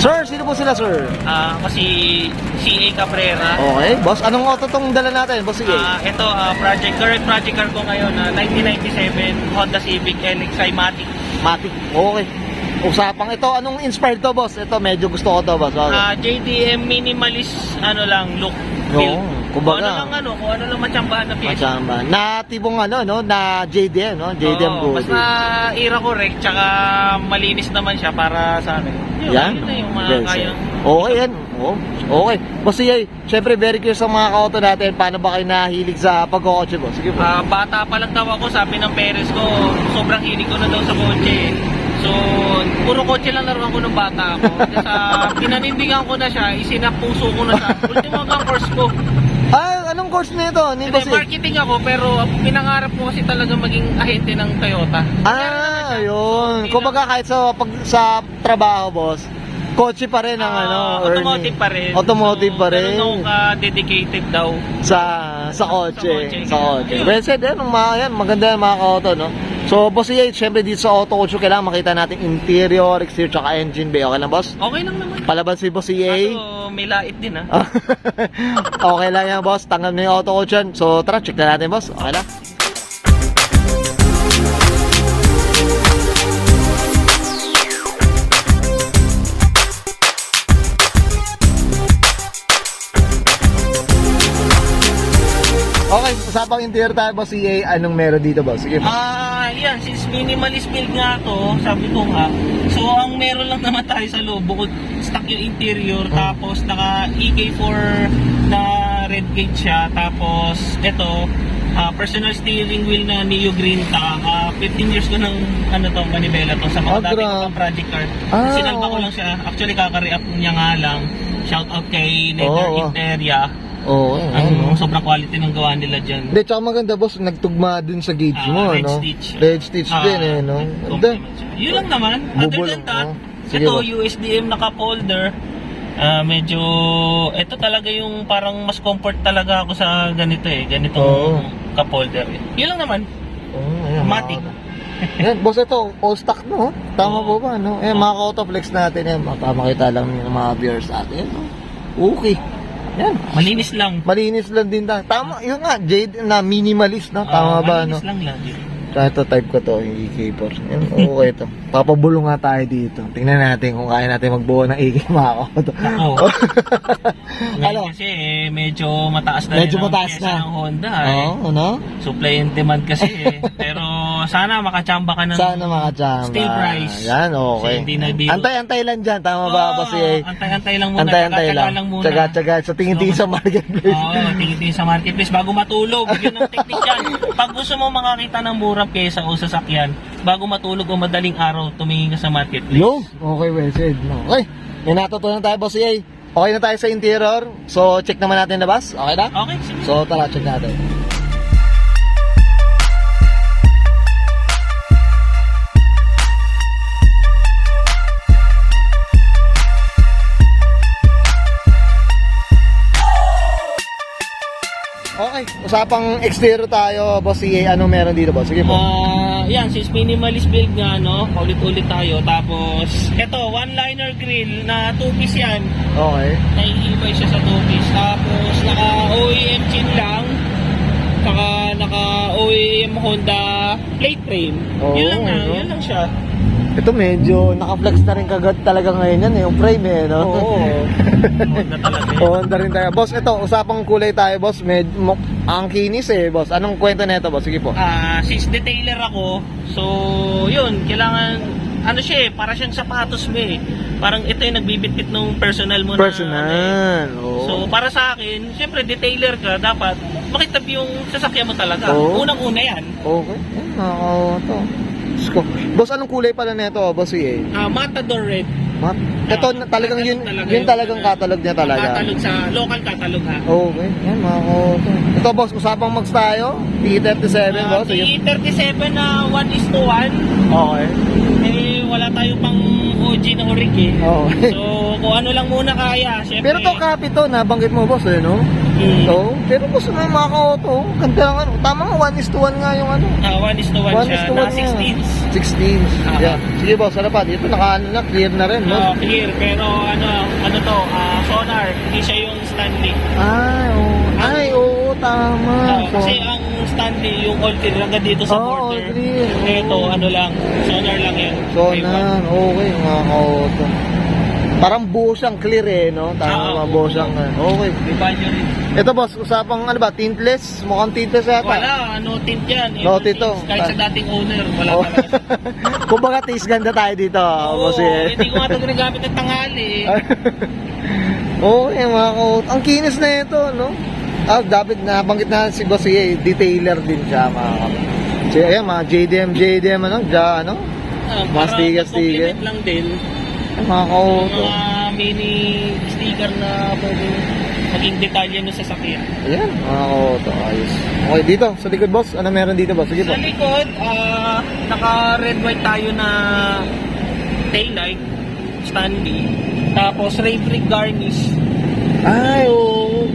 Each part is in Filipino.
Sir, sino po sila, sir? Ako si CA Cabrera. Okay, boss, anong auto tong dala natin, boss? Sige. Ito, current project car ko ngayon, 1997 Honda Civic LXi Matic. Matic. Okay. Usapang ito, anong inspired to, boss? Ito, medyo gusto ko to, boss. Okay. JDM minimalist, look. Oo, kumbaga. Kung ano lang matsambahan na pyesa. Matsambahan. Natibong na JDM, no? JDM Oo, Gold. basta ira correct, tsaka malinis naman siya para sa akin. Yan. Yun na yung mga Yes, kaya. okay yan. Oh, okay. Boss, sige, syempre very curious sa mga ka-auto natin. Paano ba kayo nahilig sa pagkakotse, boss? Sige po. Bata pa lang daw ako, sabi ng parents ko, sobrang hilig ko na daw sa kotse. So, puro kotse lang laruan ko nung bata ako. Pinanindigan ko na siya, isinapuso ko na siya. Ultimo hanggang course ko. Anong course na ito? Marketing ako, pero pinangarap ko kasi talaga maging ahente ng Toyota. Ayun. Kumbaga kahit sa trabaho, boss, kotse pa rin ang automotive pa rin. Automotive pa rin. Ganun ako dedicated daw. Sa kotse. Sa kotse. Well said, maganda yan mga ka-auto, no? So, boss, syempre dito sa auto kotse, kailangan makita natin interior, exterior, tsaka engine bay. Okay lang, boss? Okay lang naman. Palaban si boss EA. Kaso, may lait din, ha? Okay lang yan, boss. Tanggap na yung auto kotse. So, tara, check na natin, boss. Okay lang. Okay, usapang interior tayo, boss EA. Anong meron dito, boss? Sige po. Yan, since minimalist build nga to, sabi ko nga, so ang meron lang naman tayo sa loob, bukod stock yung interior, tapos naka EK4 na red gate siya, tapos ito, personal steering wheel na Neo Green ta, 15 years ko ng manibela to, sa mga dati kong project car. Sinalba ko lang siya, actually kaka-re-up niya nga lang, shout out kay Nether Interia. Sobrang quality ng gawa nila dyan. Hindi, tsaka maganda, boss, nagtugma din sa gauge mo, red no? stitch. Red stitch din, no? Ganda. Yun lang naman. Other than that, ito, USDM naka-folder. Medyo, ito talaga yung parang mas comfort talaga ako sa ganito ganitong ka-folder. Yun lang naman. Matic. Yan, boss, ito, all stock, no? Tama po ba, no? Mga ka-autoflex natin, mapamakita lang yung mga viewers natin, no? Okay. Yan. Malinis lang. Malinis lang din. Tama, yun nga, Jade na minimalist, no? Tama ba, no? Malinis lang lang. Ito, type ko to, yung EK4. Yan, okay to. Papabulong nga tayo dito. Tingnan natin kung kaya natin magbuo ng EK mga auto. Ngayon kasi, medyo mataas na medyo mataas na ng Honda. no? Supply and demand kasi Pero sana makachamba ka ng steel price. Yan, okay. Antay-antay lang dyan. Tama ba, boss? Antay-antay lang muna. Antay-antay lang muna. Tsaga-tsaga. So, tingin-tingin sa marketplace. Tingin-tingin sa marketplace bago matulog. Yun ang technique dyan. Pag gusto mo makakita ng murang pyesa o sasakyan, bago matulog o madaling araw, tumingin ka sa marketplace. Okay, well said. Okay. May natutunan tayo, boss. Okay na tayo sa interior. So, check naman natin na, boss. Okay na? Okay, sige. So, tara, check natin. Okay, usapang exterior tayo, boss EA. Anong meron dito, boss? Sige po. Yan, since minimalist build nga, paulit-ulit tayo. Tapos, ito, one-liner grill na 2-piece yan. Okay. Naiibay siya sa 2-piece. Tapos, naka-OEM chin lang. Saka, naka-OEM Honda plate frame. Yun lang siya. Ito medyo naka-flex na rin kagad talaga ngayon yan, yung frame no? Honda talaga. Honda rin tayo. Boss, ito, usapang kulay tayo, boss. Ang kinis boss. Anong kwento na ito, boss? Sige po. Since detailer ako, so, yun, kailangan, para siyang sapatos mo Parang ito yung nagbibitbit ng personal mo Personal. So, para sa akin, syempre, detailer ka, dapat makitab yung sasakyan mo talaga. Unang-una yan. Okay. Ito. Boss, anong kulay pala nito, boss EA? Matador Red. Ito talagang yun talagang catalog niya talaga. Catalog sa local catalog ha. Okay. Yan, ito, boss, usapang mags tayo. T37, boss. T37 na 1:1. Okay. Wala tayo pang OG na orig So, kung ano lang muna kaya, syempre. Pero to copy to, nabanggit mo, boss, no? Oo, pero gusto na yung mga ka-auto. Ganda ng ano. Tama nga, 1:1 nga yung ano. 1:1 siya, 1:1 na nga. 16s. 16. Yan. Sige boss, ano pa? Dito clear na rin, boss. Clear, pero ano to, sonar, hindi siya yung Stanley. Ay, oo, tama. Kasi ang Stanley, yung all clear hanggang dito sa Oo, border. all clear. Ito, ano lang, sonar lang yan. Sonar, okay, mga ka-auto. Parang buo siyang clear eh, no? Tama, buo siyang, okay. Iba nyo rin. Ito boss, usapang ano ba, tintless? Mukhang tintless yata. Wala, no tint yan. No tint to. Kahit sa dating owner, wala Oh. talaga. Kumbaga, taste ganda tayo dito. Oo, boss eh. hindi ko nga ito ginagamit ng tanghali. Okay, mga ka-auto. Ang kinis na ito, no? Dapat nabanggit na si boss eh, detailer din siya, mga ka-auto. So, ayan, mga JDM, ano, ano? Mga sticker. Compliment lang din. Mga ka-auto. Mga mini sticker na pwede maging detalye ng sasakyan. Ayan, mga ka-auto. Ayos. Okay, dito, sa likod boss. Ano meron dito boss? Sige po. Sa likod, naka red white tayo na taillight, Stanley. Tapos ray brick garnish. Ay, oo.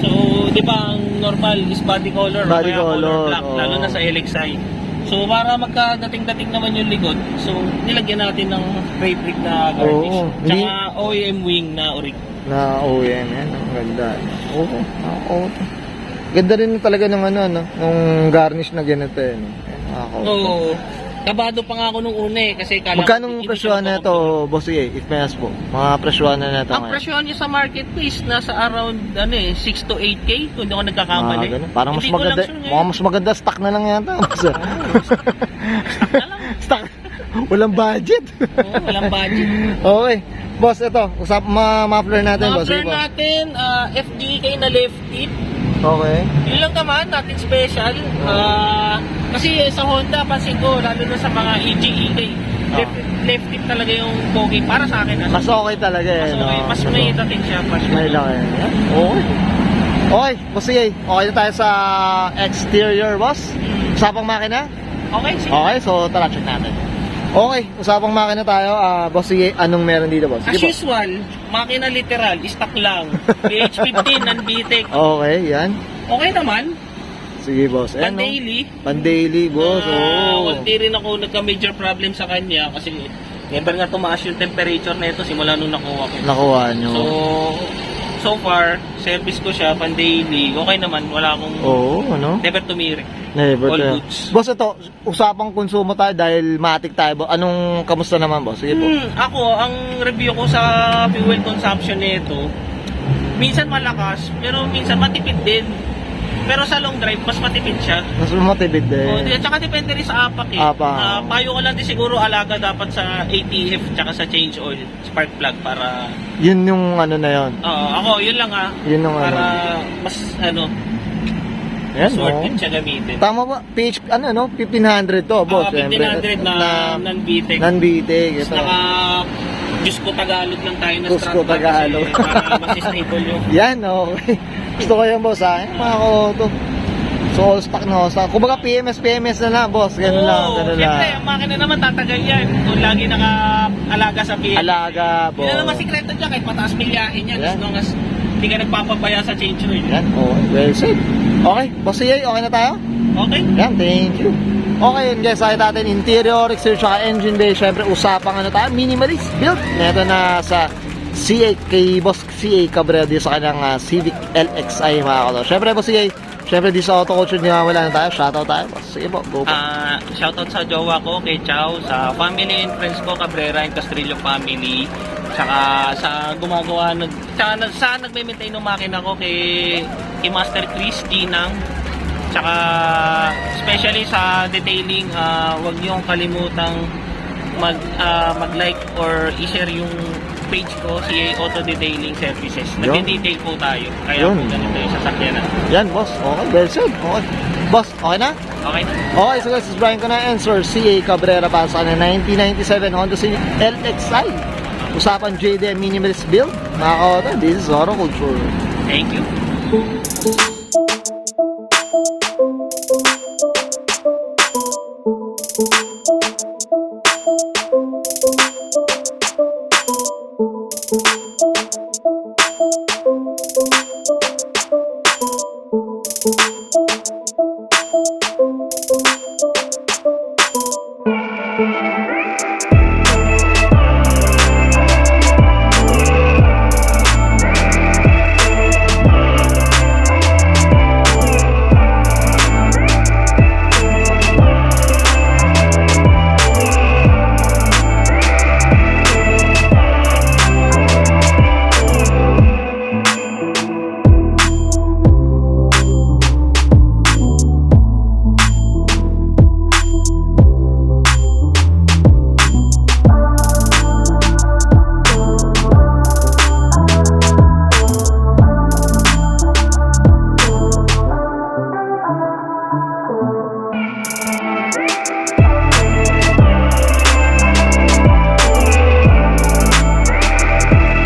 So, di ba ang normal is body color o Body kaya color color, black, oo. lalo na sa LXi. So, para magkadating-dating naman yung likod, so, nilagyan natin ng ray brick na garnish. Oo. Tsaka OEM wing na orig. Na OEM, yan. Ang ganda. Oo, mga ka-auto. Ganda rin talaga ng ano, no? Nung garnish na ganito eh. No? Ayan, mga ka-auto. Oo. Kabado pa nga ako nung una eh, kasi kala Magkano ko- presyohan na ito, boss eh, if may ask po? Mga presyohan na ito Ang presyo niya sa marketplace nasa around 6 to 8K kung hindi ako nagkakamali. Parang mas Hindi ko lang maganda, sure ngayon. mukhang mas maganda stock na lang yata. Boss, eh. Stock. Walang budget. Oo, walang budget. Okay. Boss, ito, muffler natin, boss. Muffler Sige po. natin, FGK na left tip. Okay. Yun lang naman, natin special. Kasi sa Honda, pansin ko, lalo na sa mga EGEK, left tip talaga yung pogi para sa akin. Mas okay talaga eh. Mas okay. no? Mas may dating siya. May laki. Okay. Okay, boss, sige. Okay na tayo sa exterior, boss. Usapang makina? Okay, sige. Okay, so tara, check natin. Okay, usapang makina tayo. Boss, sige, anong meron dito, boss? As Sige po. usual, makina literal, stock lang. PH15, non-BTEC. Okay, yan. Okay naman. Sige, boss. Ayan, no? Pan-daily. Pan-daily, boss. Oo. Hindi rin ako nagka-major problem sa kanya kasi never nga tumaas yung temperature na ito simula nung nakuha ko. Nakuha nyo. So far, service ko siya pan-daily. Okay naman, wala akong Oo, ano? never tumiri. Never All to. goods. Boss, ito, usapang konsumo tayo dahil matik tayo. Anong, kamusta naman, boss? Sige po. Ako, ang review ko sa fuel consumption nito, minsan malakas, pero minsan matipid din. Pero sa long drive, mas matipid siya. Mas matibid din. At saka depende rin sa apak eh. Apak. Payo ko lang din siguro alaga dapat sa ATF tsaka sa change oil, spark plug para... Yun yung ano na yun. Ako, yun lang Yun yung para ano. mas Yan, worth oh. it siya gamitin. Tama ba? PH, ano, no? 1500 to, boss. 1500 na non-BTEC. Non-BTEC. Tapos Ito. Diyos ko Tagalog lang tayo na Diyos ko Tagalog. kasi para mas stable yung... Yan, okay. Gusto ko yan, boss, ha? Mga ko, so, all stock na, all stock. Kumbaga, PMS na lang, boss. Ganun lang, ganun lang. Siyempre, ang makina naman tatagal yan. Kung lagi naka-alaga sa PMS. Alaga, boss. Yun na naman sikreto dyan, kahit mataas milyahin yan. Yan. As long as hindi ka nagpapabaya sa change oil. Yan, okay. Well said. Okay, boss, sige, okay na tayo? Okay? Yan, thank you. Okay, yun guys, nakita natin interior, exterior, saka engine bay. Siyempre, usapang ano tayo, minimalist build. Neto na sa CA, kay Boss CA Cabrera dito sa kanyang Civic LXi, mga kalo. Siyempre, Boss CA, siyempre di sa auto culture, di wala na tayo. Shoutout tayo, boss. Sige po, go po. Shoutout sa jowa ko, kay Chow, sa family and friends ko, Cabrera and Castrillo family. Tsaka sa gumagawa, tsaka sa nagme-maintain ng makina ko kay Master Chris, Tinang. Tsaka especially sa detailing, huwag niyong kalimutang mag-like or i-share yung page ko, CA Auto Detailing Services. Nagde-detail po tayo. Kaya po ganito yung sasakyan na. Yan, boss. Okay, well said. Okay. Boss, okay na? Okay na. Okay, so guys, this is Brian ko na answer. CA Cabrera para sa kanya 1997 Honda Civic LXi. Usapan JDM Minimalist Build. Mga kauto, this is Auto Culture. Thank you. Thank you.